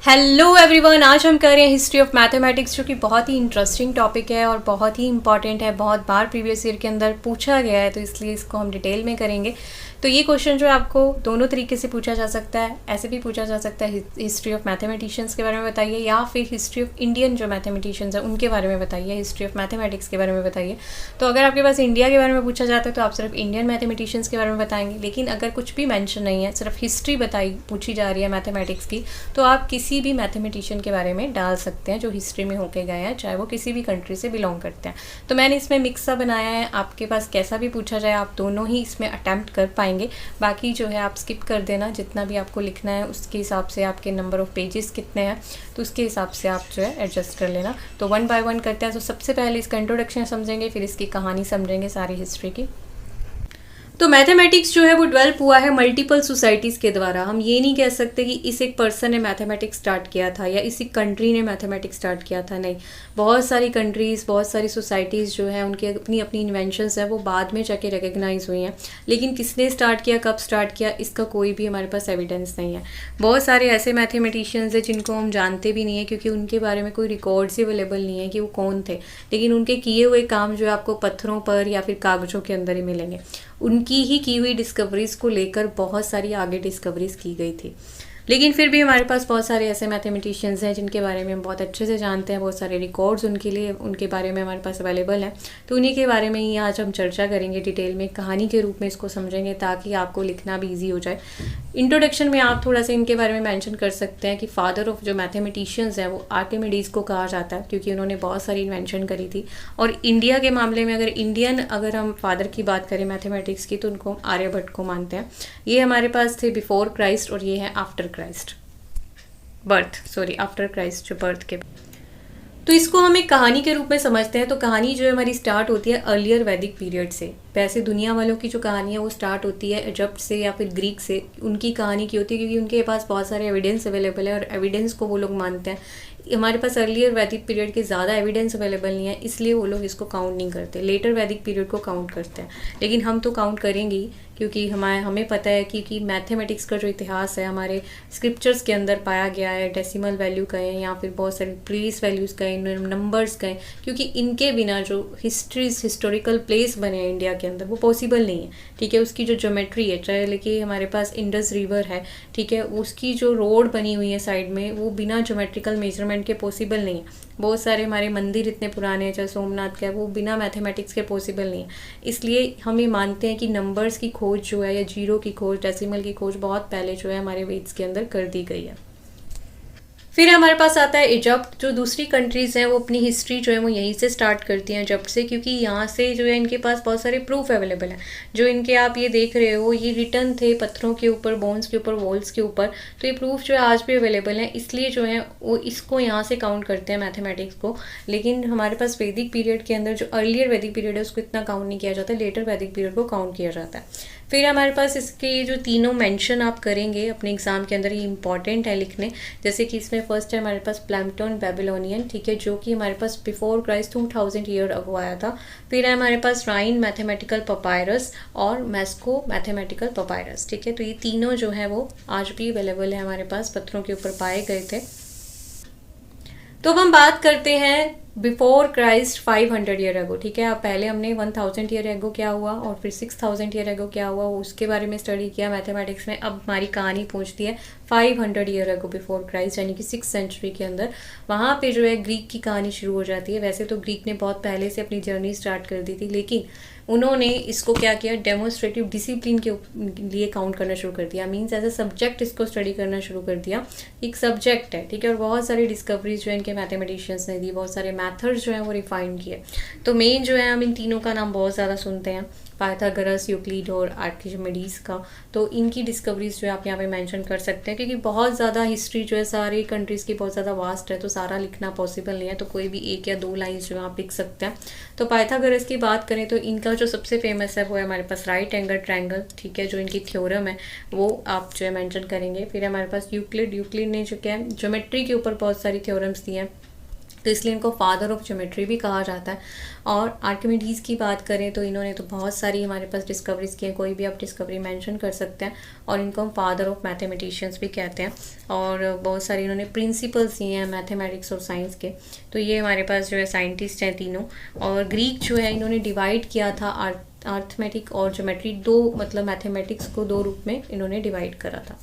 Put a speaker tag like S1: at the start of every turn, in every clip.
S1: Hello everyone, आज हम कर रहे हैं हिस्ट्री ऑफ मैथमेटिक्स, जो कि बहुत ही इंटरेस्टिंग टॉपिक है और बहुत ही इंपॉर्टेंट है। बहुत बार प्रीवियस ईयर के अंदर पूछा गया है, तो इसलिए इसको हम डिटेल में करेंगे। तो ये क्वेश्चन जो है आपको दोनों तरीके से पूछा जा सकता है। ऐसे भी पूछा जा सकता है हिस्ट्री ऑफ मैथमेटिशियंस के बारे में बताइए, या फिर हिस्ट्री ऑफ इंडियन जो मैथमेटिशियंस हैं उनके बारे में बताइए, हिस्ट्री ऑफ मैथमेटिक्स के बारे में बताइए। तो अगर आपके पास इंडिया के बारे में पूछा जाता है तो आप सिर्फ इंडियन मैथमेटिशियंस के बारे में बताएंगे। लेकिन अगर कुछ भी मेंशन नहीं है, सिर्फ हिस्ट्री पूछी जा रही है मैथमेटिक्स की, तो आप किसी भी मैथमेटिशियन के बारे में डाल सकते हैं जो हिस्ट्री में होके गए हैं, चाहे वो किसी भी कंट्री से बिलोंग करते हैं। तो मैंने इसमें मिक्सा बनाया है। आपके पास कैसा भी पूछा जाए आप दोनों ही इसमें अटैम्प्ट कर पाएंगे। बाकी जो है आप स्किप कर देना, जितना भी आपको लिखना है उसके हिसाब से, आपके नंबर ऑफ पेजेस कितने हैं तो उसके हिसाब से आप जो है एडजस्ट कर लेना। तो वन बाय वन करते हैं। तो सबसे पहले इसका इंट्रोडक्शन समझेंगे, फिर इसकी कहानी समझेंगे सारी हिस्ट्री की। तो मैथमेटिक्स जो है वो डेवलप हुआ है मल्टीपल सोसाइटीज़ के द्वारा। हम ये नहीं कह सकते कि इस एक पर्सन ने मैथमेटिक्स स्टार्ट किया था या इसी कंट्री ने मैथमेटिक्स स्टार्ट किया था, नहीं। बहुत सारी कंट्रीज़, बहुत सारी सोसाइटीज़ जो है उनकी अपनी अपनी इन्वेंशंस है, वो बाद में जाके रिकग्नाइज हुई हैं। लेकिन किसने स्टार्ट किया, कब स्टार्ट किया, इसका कोई भी हमारे पास एविडेंस नहीं है। बहुत सारे ऐसे मैथमेटिशियंस हैं जिनको हम जानते भी नहीं है, क्योंकि उनके बारे में कोई रिकॉर्ड्स ही अवेलेबल नहीं है कि वो कौन थे। लेकिन उनके किए हुए काम जो है आपको पत्थरों पर या फिर कागज़ों के अंदर ही मिलेंगे। उनकी ही की हुई डिस्कवरीज को लेकर बहुत सारी आगे डिस्कवरीज की गई थी। लेकिन फिर भी हमारे पास बहुत सारे ऐसे मैथमेटिशियंस हैं जिनके बारे में हम बहुत अच्छे से जानते हैं, बहुत सारे रिकॉर्ड्स उनके बारे में हमारे पास अवेलेबल हैं। तो उन्हीं के बारे में ही आज हम चर्चा करेंगे डिटेल में, कहानी के रूप में इसको समझेंगे ताकि आपको लिखना भी ईजी हो जाए। इंट्रोडक्शन में आप थोड़ा सा इनके बारे में मेंशन कर सकते हैं कि फादर ऑफ जो मैथमेटिशियंस हैं वो आर्किमिडीज़ को कहा जाता है, क्योंकि उन्होंने बहुत सारी इन्वेंशन करी थी। और इंडिया के मामले में अगर हम फादर की बात करें मैथमेटिक्स की, तो उनको आर्यभट्ट को मानते हैं। ये हमारे पास थे बिफोर क्राइस्ट और ये है आफ्टर क्राइस्ट जो बर्थ के। तो इसको हम एक कहानी के रूप में समझते हैं। तो कहानी जो है हमारी स्टार्ट होती है अर्लियर वैदिक पीरियड से। वैसे दुनिया वालों की जो कहानी है वो स्टार्ट होती है इजिप्ट से या फिर ग्रीक से। उनकी कहानी की होती है क्योंकि उनके पास बहुत सारे एविडेंस अवेलेबल है और एविडेंस को वो लोग मानते हैं। हमारे पास अर्लियर वैदिक पीरियड के ज़्यादा एविडेंस अवेलेबल नहीं है, इसलिए वो लोग इसको काउंट नहीं करते। लेटर वैदिक पीरियड को काउंट करते हैं, लेकिन हम तो काउंट करेंगे ही, क्योंकि हमें पता है कि मैथमेटिक्स का जो इतिहास है हमारे स्क्रिप्चर्स के अंदर पाया गया है। डेसिमल वैल्यू कहें या फिर बहुत सारी प्लेस वैल्यूज़ कहें, नंबर्स कहें, क्योंकि इनके बिना जो हिस्टोरिकल प्लेस बने हैं इंडिया के अंदर वो पॉसिबल नहीं है। ठीक है, उसकी जो ज्योमेट्री है, चाहे लेकिन हमारे पास इंडस रिवर है, ठीक है, उसकी जो रोड बनी हुई है साइड में, वो बिना ज्योमेट्रिकल मेजरमेंट के पॉसिबल नहीं है। बहुत सारे हमारे मंदिर इतने पुराने हैं, चाहे सोमनाथ का है, वो बिना मैथमेटिक्स के पॉसिबल नहीं है। इसलिए हम ये मानते हैं कि नंबर्स की खोज जो है, या जीरो की खोज, डेसिमल की खोज बहुत पहले जो है हमारे वेद्स के अंदर कर दी गई है। फिर हमारे पास आता है इजिप्ट। जो दूसरी कंट्रीज़ हैं वो अपनी हिस्ट्री जो है वो यहीं से स्टार्ट करती हैं, इजिप्ट से, क्योंकि यहाँ से जो है इनके पास बहुत सारे प्रूफ अवेलेबल हैं। जो इनके आप ये देख रहे हो, ये रिटर्न थे पत्थरों के ऊपर, बोन्स के ऊपर, वॉल्स के ऊपर। तो ये प्रूफ जो है आज भी अवेलेबल है, इसलिए जो है वो इसको यहाँ से काउंट करते हैं मैथमेटिक्स को। लेकिन हमारे पास वैदिक पीरियड के अंदर जो अर्लियर वैदिक पीरियड है उसको इतना काउंट नहीं किया जाता, लेटर वैदिक पीरियड को काउंट किया जाता है। फिर हमारे पास इसके जो तीनों मेंशन आप करेंगे अपने एग्जाम के अंदर, ये इंपॉर्टेंट है लिखने। जैसे कि इसमें फर्स्ट है हमारे पास प्लैम्पटन बेबीलोनियन, ठीक है, जो कि हमारे पास बिफोर क्राइस्ट 2000 ईयर अगो आया था। फिर है हमारे पास राइन मैथमेटिकल पपायरस और मैस्को मैथमेटिकल पपायरस, ठीक है। तो ये तीनों जो है वो आज भी अवेलेबल है हमारे पास, पत्थरों के ऊपर पाए गए थे। तो अब हम बात करते हैं बिफोर क्राइस्ट 500 ईयर एगो, ठीक है। अब पहले हमने 1000 ईयर एगो क्या हुआ और फिर 6000 ईयर एगो क्या हुआ, उसके बारे में स्टडी किया मैथमेटिक्स में। अब हमारी कहानी पहुंचती है 500 ईयर एगो बिफोर क्राइस्ट, यानी कि 6th सेंचुरी के अंदर। वहाँ पे जो है ग्रीक की कहानी शुरू हो जाती है। वैसे तो ग्रीक ने बहुत पहले से अपनी जर्नी स्टार्ट कर दी थी, लेकिन उन्होंने इसको क्या किया, डेमोन्स्ट्रेटिव डिसिप्लिन के लिए काउंट करना शुरू कर दिया। मीन्स एज ए सब्जेक्ट इसको स्टडी करना शुरू कर दिया, एक सब्जेक्ट है, ठीक है। और बहुत सारी डिस्कवरीज जो है इनके मैथमेटिशियंस ने दी, बहुत सारे मैथड्स जो हैं वो रिफाइन किए। तो मेन जो है हम इन तीनों का नाम बहुत ज़्यादा सुनते हैं, पाइथागोरस, यूक्लिड और आर्किमिडीज का। तो इनकी डिस्कवरीज जो है आप यहाँ पे मेंशन कर सकते हैं, क्योंकि बहुत ज़्यादा हिस्ट्री जो है सारी कंट्रीज़ की बहुत ज़्यादा वास्ट है, तो सारा लिखना पॉसिबल नहीं है। तो कोई भी एक या दो लाइन्स जो है आप लिख सकते हैं। तो पाइथागोरस की बात करें तो इनका जो सबसे फेमस है वो है हमारे पास राइट एंगल ट्रायंगल, ठीक है, जो इनकी थ्योरम है वो आप जो है मेंशन करेंगे। फिर हमारे पास यूक्लिड ने जो क्या है ज्योमेट्री के ऊपर बहुत सारी थ्योरम्स दी हैं। तो इसलिए इनको फादर ऑफ ज्योमेट्री भी कहा जाता है। और आर्किमिडीज़ की बात करें तो इन्होंने तो बहुत सारी हमारे पास डिस्कवरीज की हैं, कोई भी आप डिस्कवरी मेंशन कर सकते हैं, और इनको हम फादर ऑफ मैथमेटिशियंस भी कहते हैं। और बहुत सारी इन्होंने प्रिंसिपल्स दिए हैं मैथमेटिक्स और साइंस के। तो ये हमारे पास जो है साइंटिस्ट हैं तीनों। और ग्रीक जो है इन्होंने डिवाइड किया था अर्थमेटिक और ज्योमेट्री, दो मतलब मैथमेटिक्स को दो रूप में इन्होंने डिवाइड करा था।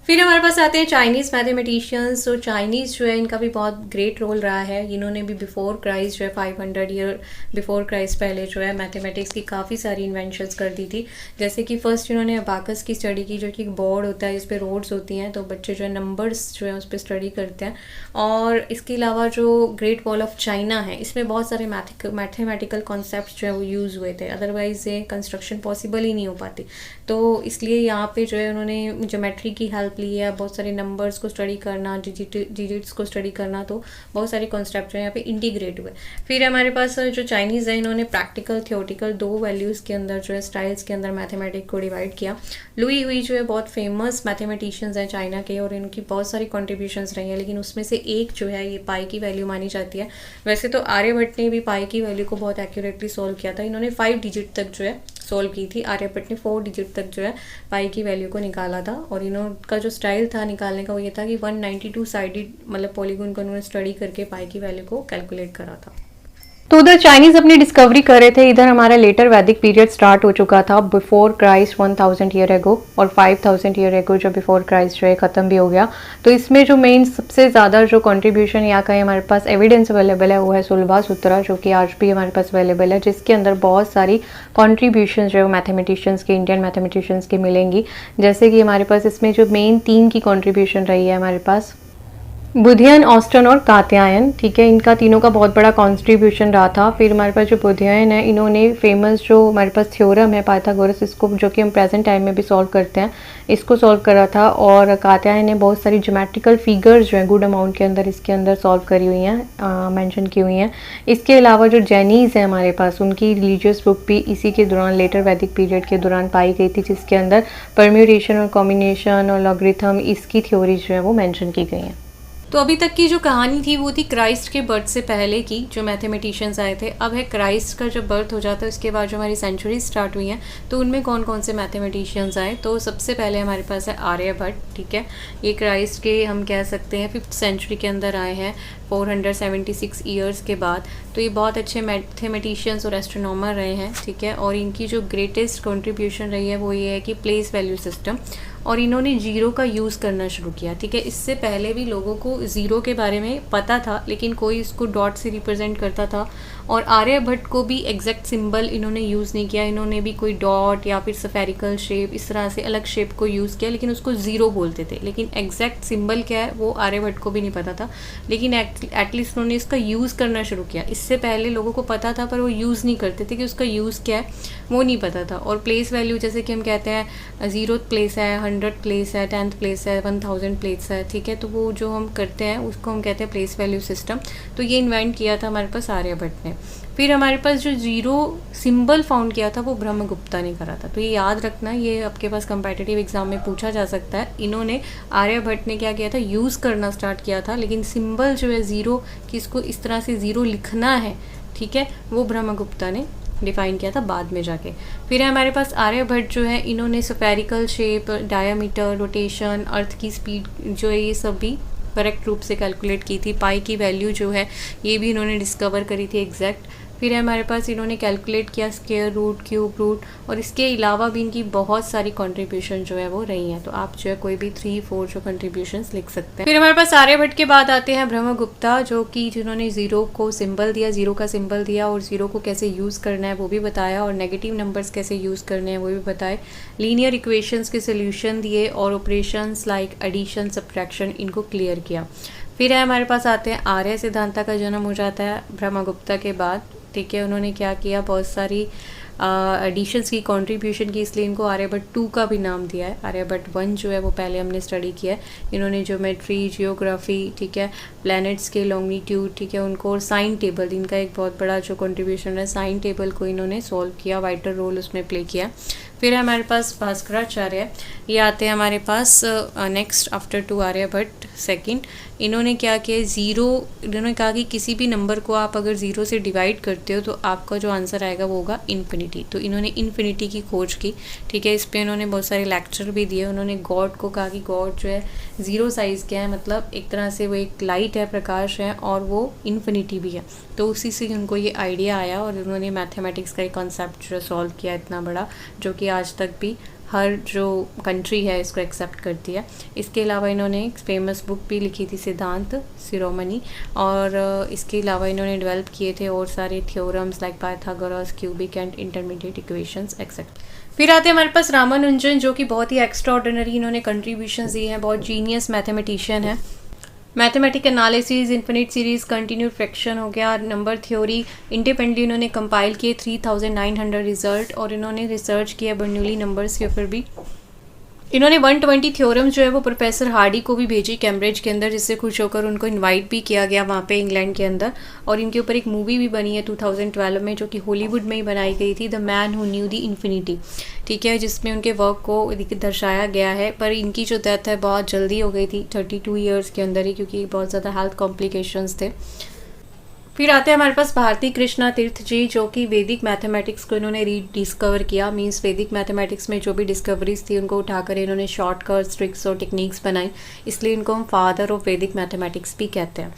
S1: फिर हमारे पास आते हैं चाइनीज़ मैथमेटिशियंस। तो चाइनीज़ जो है इनका भी बहुत ग्रेट रोल रहा है। इन्होंने भी बिफोर क्राइस्ट जो है 500 ईयर बिफोर क्राइस्ट पहले जो है मैथमेटिक्स की काफ़ी सारी इन्वेंशंस कर दी थी। जैसे कि फर्स्ट इन्होंने अबाकस की स्टडी की, जो कि एक बोर्ड होता है जिस पे रोड्स होती हैं, तो बच्चे जो है नंबर्स जो है उस पर स्टडी करते हैं। और इसके अलावा जो ग्रेट वॉल ऑफ चाइना है, इसमें बहुत सारे मैथमेटिकल कॉन्सेप्ट जो है वो यूज़ हुए थे, अदरवाइज ये कंस्ट्रक्शन पॉसिबल ही नहीं हो पाती। तो इसलिए यहाँ पे जो है उन्होंने ज्योमेट्री की हेल्प ली है, बहुत सारे नंबर्स को स्टडी करना, डिजिट्स को स्टडी करना, तो बहुत सारे कॉन्सेप्ट जो है यहाँ पे इंटीग्रेट हुए। फिर हमारे पास जो चाइनीज़ है इन्होंने प्रैक्टिकल थियोटिकल दो वैल्यूज़ के अंदर जो है स्टाइल्स के अंदर मैथमेटिक्स को डिवाइड किया। लुई हुई जो है बहुत फेमस मैथमेटिशियंस हैं चाइना के, और इनकी बहुत सारी कॉन्ट्रीब्यूशंस रही हैं, लेकिन उसमें से एक जो है ये पाई की वैल्यू मानी जाती है। वैसे तो आर्यभट्ट ने भी पाई की वैल्यू को बहुत एक्यूरेटली सॉल्व किया था, इन्होंने 5 डिजिट तक जो है सॉल्व की थी। आर्यभट्ट ने 4 डिजिट तक जो है पाई की वैल्यू को निकाला था। और इनका जो स्टाइल था निकालने का वो ये था कि 192 साइडेड मतलब पॉलीगॉन को उन्होंने स्टडी करके पाई की वैल्यू को कैलकुलेट करा था। तो उधर चाइनीज अपनी डिस्कवरी कर रहे थे, इधर हमारा लेटर वैदिक पीरियड स्टार्ट हो चुका था बिफोर क्राइस्ट 1000 ईयर एगो, और 5000 ईयर एगो जो बिफोर क्राइस्ट जो है ख़त्म भी हो गया। तो इसमें जो मेन सबसे ज़्यादा जो कंट्रीब्यूशन या कहीं हमारे पास एविडेंस अवेलेबल है वो है सुलभा सूत्रा, जो कि आज भी हमारे पास अवेलेबल है, जिसके अंदर बहुत सारी कॉन्ट्रीब्यूशन जो है वो मैथमेटिशियंस के, इंडियन मैथमेटिशियंस की मिलेंगी। जैसे कि हमारे पास इसमें जो मेन 3 की कॉन्ट्रीब्यूशन रही है हमारे पास बुधियन, ऑस्टन और कात्यायन, ठीक है, इनका तीनों का बहुत बड़ा कॉन्ट्रीब्यूशन रहा था। फिर हमारे पास जो बुधियन है इन्होंने फेमस जो हमारे पास थ्योरम है पाइथागोरस, इसको जो कि हम प्रेजेंट टाइम में भी सॉल्व करते हैं, इसको सॉल्व करा था। और कात्यायन ने बहुत सारी ज्योमेट्रिकल फिगर्स जो हैं गुड अमाउंट के अंदर इसके अंदर सॉल्व करी हुई हैं, मेंशन की हुई हैं। इसके अलावा जो जैनीज़ हैं हमारे पास, उनकी रिलीजियस बुक भी इसी के दौरान लेटर वैदिक पीरियड के दौरान पाई गई थी, जिसके अंदर परम्यूटेशन और कॉम्बिनेशन और लॉगरिथम इसकी थ्योरीज जो है वो मेंशन की गई हैं। तो अभी तक की जो कहानी थी वो थी क्राइस्ट के बर्थ से पहले की, जो मैथमेटिशियंस आए थे। अब है क्राइस्ट का जब बर्थ हो जाता है उसके बाद जो हमारी सेंचुरी स्टार्ट हुई हैं, तो उनमें कौन कौन से मैथमेटिशियंस आए। तो सबसे पहले हमारे पास है आर्यभट्ट, ठीक है, ये क्राइस्ट के हम कह सकते हैं 5th सेंचुरी के अंदर आए हैं 476 ईयर्स के बाद। तो ये बहुत अच्छे मैथमेटिशियंस और एस्ट्रोनॉमर रहे हैं, ठीक है। और इनकी जो ग्रेटेस्ट कंट्रीब्यूशन रही है वो ये है कि प्लेस वैल्यू सिस्टम, और इन्होंने ज़ीरो का यूज़ करना शुरू किया, ठीक है। इससे पहले भी लोगों को ज़ीरो के बारे में पता था, लेकिन कोई इसको डॉट से रिप्रेजेंट करता था। और आर्यभट्ट को भी एग्जैक्ट सिंबल इन्होंने यूज़ नहीं किया, इन्होंने भी कोई डॉट या फिर स्फेरिकल शेप इस तरह से अलग शेप को यूज़ किया, लेकिन उसको ज़ीरो बोलते थे। लेकिन एग्जैक्ट सिंबल क्या है वो आर्यभट्ट को भी नहीं पता था, लेकिन एटलीस्ट उन्होंने इसका यूज़ करना शुरू किया। इससे पहले लोगों को पता था पर वो यूज़ नहीं करते थे, कि उसका यूज़ क्या है वो नहीं पता था। और प्लेस वैल्यू जैसे कि हम कहते हैं 0th प्लेस है, 100th प्लेस है, 10th प्लेस है, 1000 प्लेस है, ठीक है। तो वो जो हम करते हैं उसको हम कहते हैं प्लेस वैल्यू सिस्टम। तो ये इन्वेंट किया था हमारे पास आर्यभट्ट ने। फिर हमारे पास जो ज़ीरो सिंबल फाउंड किया था वो ब्रह्मगुप्ता ने करा था। तो ये याद रखना, ये आपके पास कंपेटिटिव एग्जाम में पूछा जा सकता है। इन्होंने आर्यभट्ट ने क्या किया था, यूज़ करना स्टार्ट किया था, लेकिन सिंबल जो है ज़ीरो कि इसको इस तरह से ज़ीरो लिखना है, ठीक है, वो ब्रह्मगुप्ता ने डिफाइन किया था बाद में जाके। फिर हमारे पास आर्यभट्ट जो है इन्होंने स्फेरिकल शेप, डायमीटर, रोटेशन, अर्थ की स्पीड जो है ये सब भी करेक्ट रूप से कैलकुलेट की थी। पाई की वैल्यू जो है ये भी इन्होंने डिस्कवर करी थी एग्जैक्ट। फिर हमारे पास इन्होंने कैलकुलेट किया स्क्वायर रूट, क्यूब रूट, और इसके अलावा भी इनकी बहुत सारी कंट्रीब्यूशन जो है वो रही हैं। तो आप जो है कोई भी 3-4 जो कंट्रीब्यूशंस लिख सकते हैं। फिर हमारे पास आर्यभट्ट के बाद आते हैं ब्रह्मगुप्ता, जो कि जिन्होंने ज़ीरो को सिंबल दिया, ज़ीरो का सिंबल दिया, और ज़ीरो को कैसे यूज़ करना है वो भी बताया, और नेगेटिव नंबर्स कैसे यूज़ करने हैं वो भी बताए। लीनियर इक्वेशंस के सोल्यूशन दिए, और ऑपरेशंस लाइक एडिशन, सब्ट्रैक्शन इनको क्लियर किया। फिर है हमारे पास आते हैं आर्य सिद्धांता का जन्म हो जाता है ब्रह्मगुप्ता के बाद, ठीक है। उन्होंने क्या किया, बहुत सारी एडिशंस की कंट्रीब्यूशन की, इसलिए इनको आर्यभट्ट 2 का भी नाम दिया है। आर्यभट्ट 1 जो है वो पहले हमने स्टडी किया है। इन्होंने ज्योमेट्री, जियोग्राफी, ठीक है, प्लैनेट्स के लॉन्गिट्यूड, ठीक है, उनको, और साइन टेबल, इनका एक बहुत बड़ा जो कंट्रीब्यूशन है, साइन टेबल को इन्होंने सॉल्व किया, वाइटर रोल उसमें प्ले किया। फिर हमारे पास भास्कराचार्य, ये आते हैं हमारे पास next after to Aryabhata second. इन्होंने क्या किया, ज़ीरो, इन्होंने कहा कि किसी भी नंबर को आप अगर ज़ीरो से डिवाइड करते हो तो आपका जो आंसर आएगा वो होगा इन्फिनिटी। तो इन्होंने इन्फिनिटी की खोज की, ठीक है। इस पे इन्होंने बहुत सारे लेक्चर भी दिए। उन्होंने गॉड को कहा कि गॉड जो है ज़ीरो साइज़ क्या है, मतलब एक तरह से वो एक लाइट है, प्रकाश है, और वो इन्फिनिटी भी है। तो उसी से उनको ये आइडिया आया और उन्होंने मैथमेटिक्स का एक कॉन्सेप्ट जो सॉल्व किया इतना बड़ा, जो कि आज तक भी हर जो कंट्री है इसको एक्सेप्ट करती है। इसके अलावा इन्होंने एक फेमस बुक भी लिखी थी, सिद्धांत शिरोमणि, और इसके अलावा इन्होंने डेवलप किए थे और सारे theorems like Pythagoras, cubic and intermediate equations etcetera. फिर आते हैं हमारे पास रामानुजन, जो कि बहुत ही एक्स्ट्रा ऑर्डिनरी इन्होंने कंट्रीब्यूशंस दिए हैं, बहुत जीनियस मैथमेटिशियन है। Mathematic analysis, infinite series, continued fraction हो गया, नंबर थ्योरी, इंडिपेंडेंटली इन्होंने कंपाइल किए 3900 रिजल्ट, और इन्होंने रिसर्च किया बर्नौली नंबर्स के ऊपर भी। इन्होंने 120 थ्योरम जो है वो प्रोफेसर हार्डी को भी भेजी कैम्ब्रिज के अंदर, जिससे खुश होकर उनको इनवाइट भी किया गया वहाँ पे इंग्लैंड के अंदर। और इनके ऊपर एक मूवी भी बनी है 2012 में, जो कि हॉलीवुड में ही बनाई गई थी, the man who knew the infinity, ठीक है, जिसमें उनके वर्क को दर्शाया गया है। पर इनकी जो डेथ है बहुत जल्दी हो गई थी, 32 ईयर्स के अंदर ही, क्योंकि बहुत ज़्यादा हेल्थ कॉम्प्लिकेशंस थे। फिर आते हैं हमारे पास भारती कृष्णा तीर्थ जी, जो कि वैदिक मैथमेटिक्स को इन्होंने रीडिस्कवर किया। मींस वैदिक मैथमेटिक्स में जो भी डिस्कवरीज थी उनको उठाकर इन्होंने शॉर्टकट्स, ट्रिक्स और टेक्निक्स बनाई, इसलिए इनको हम फादर ऑफ वैदिक मैथमेटिक्स भी कहते हैं।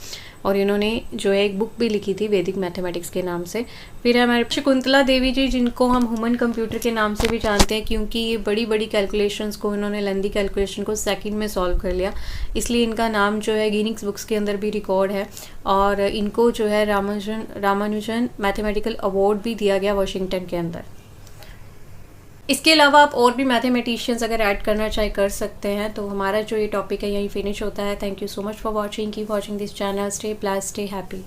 S1: और इन्होंने जो है एक बुक भी लिखी थी वैदिक मैथमेटिक्स के नाम से। फिर हमारे शकुंतला देवी जी, जिनको हम ह्यूमन कंप्यूटर के नाम से भी जानते हैं, क्योंकि ये बड़ी बड़ी कैलकुलेशंस को, इन्होंने लेंदी कैलकुलेशन को सेकंड में सॉल्व कर लिया, इसलिए इनका नाम जो है गिनीज बुक्स के अंदर भी रिकॉर्ड है। और इनको जो है रामानुजन मैथमेटिकल अवार्ड भी दिया गया वाशिंगटन के अंदर। इसके अलावा आप और भी मैथमेटिशियंस अगर ऐड करना चाहे कर सकते हैं। तो हमारा जो ये टॉपिक है यहीं फिनिश होता है। Thank you so much for watching, keep watching this channel, stay blessed, stay happy.